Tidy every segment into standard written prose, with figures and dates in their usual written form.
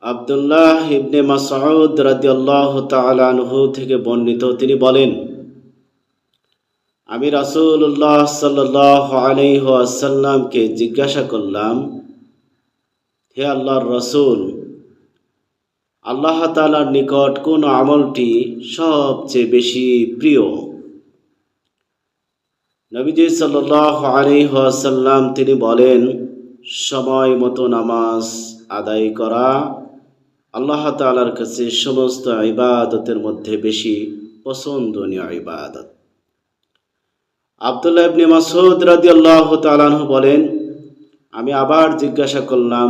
আব্দুল্লাহ ইবনে মাসউদ রাদিয়াল্লাহু তাআলা আনহু থেকে বর্ণিত, তিনি বলেন, আমি রাসূলুল্লাহ সাল্লাল্লাহু আলাইহি ওয়াসাল্লামকে জিজ্ঞাসা করলাম, হে আল্লাহর রাসূল, আল্লাহ তাআলার নিকট কোন আমলটি সবচেয়ে বেশি প্রিয়? নবীজি সাল্লাল্লাহু আলাইহি ওয়াসাল্লাম তিনি বলেন, সময় মতো নামাজ আদায় করা আল্লাহ তাআলার কাছে সমস্ত ইবাদতের মধ্যে বেশি পছন্দনীয় ইবাদত। আব্দুল্লাহ ইবনে মাসউদ রাদিয়াল্লাহু তাআলা আনহু বলেন, আমি আবার জিজ্ঞাসা করলাম,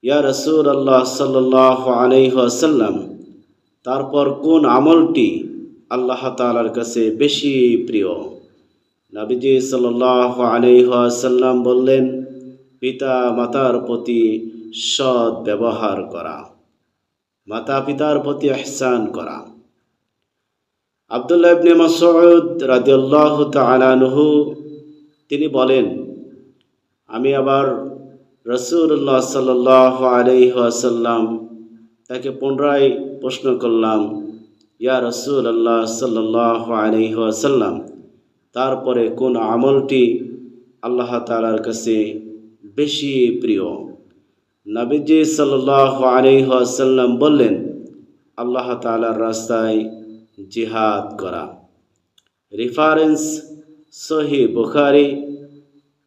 ইয়া রাসূলুল্লাহ সাল্লাল্লাহু আলাইহি ওয়াসাল্লাম, তারপর কোন আমলটি আল্লাহ তাআলার কাছে বেশি প্রিয়? নবীজি সাল্লাল্লাহু আলাইহি ওয়াসাল্লাম বললেন, পিতা মাতার প্রতি সৎ ব্যবহার করা, মাতা পিতার প্রতি ইহসান করা। আব্দুল্লাহ ইবনে মাসউদ রাদিয়াল্লাহু তাআলা আনহু তিনি বলেন, আমি আবার রাসূলুল্লাহ সাল্লাল্লাহু আলাইহি ওয়াসাল্লাম তাকে পুনরায় প্রশ্ন করলাম, ইয়া রাসূলুল্লাহ সাল্লাল্লাহু আলাইহি ওয়াসাল্লাম, তারপরে কোন আমলটি আল্লাহ তাআলার কাছে বেশি প্রিয়? নবীজি সাল্লাল্লাহু আলাইহি ওয়াসাল্লাম বললেন, আল্লাহ তাআলার রাস্তায় জিহাদ করা। রেফারেন্স সহিহ বুখারী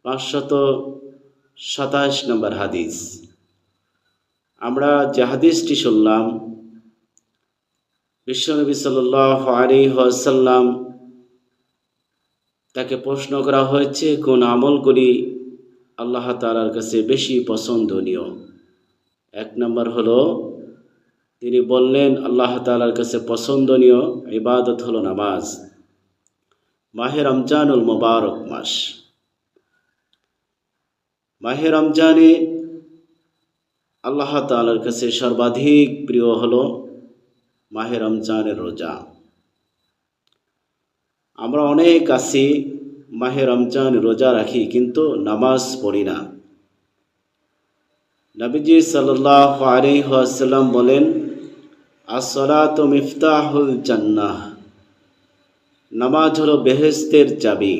527 নম্বর হাদিস। আমরা যে হাদিসটি শুনলাম, বিশ্বনবী সাল্লাল্লাহু আলাইহি ওয়াসাল্লাম তাকে প্রশ্ন করা হয়েছে কোন আমলগুলি আল্লাহ তাআলার কাছে বেশি পছন্দনীয়। এক নম্বর হলো, তিনি বললেন আল্লাহ তাআলার কাছে পছন্দনীয় ইবাদত হলো নামাজ। মাহে রমজানুল মুবারক মাস, মাহে রমজানে আল্লাহ তাআলার কাছে সর্বাধিক প্রিয় হলো মাহে রমজানের রোজা। আমরা অনেক আছি মাহে রমজান রোজা রাখি, কিন্তু নামাজ পড়ি না। নবীজি সাল্লাল্লাহু আলাইহি ওয়াসাল্লাম বলেন, as-salatu মিফতাহুল জান্নাহ, নামাজ হলো বেহেশতের চাবি।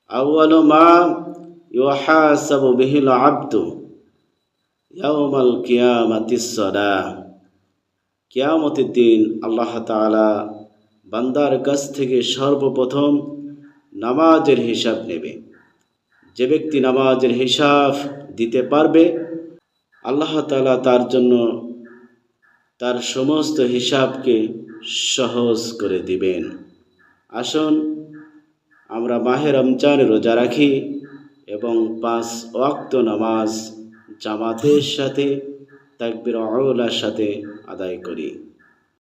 আউয়ালু মা ইউহাসাবু বিহিল আবদু ইয়াউমাল কিয়ামাতিস সালাহ, কিয়ামতের দিন আল্লাহ তাআলা বান্দার কাছ থেকে সর্বপ্রথম নামাজের হিসাব নেবে। যে ব্যক্তি নামাজের হিসাব দিতে পারবে, আল্লাহ তাআলা তার জন্য তার সমস্ত হিসাবকে সহজ করে দিবেন। আসুন আমরা মাহে রমজানে রোজা রাখি এবং 5 ওয়াক্ত নামাজ জামাতের সাথে তাকবীর আউলার সাথে আদায় করি।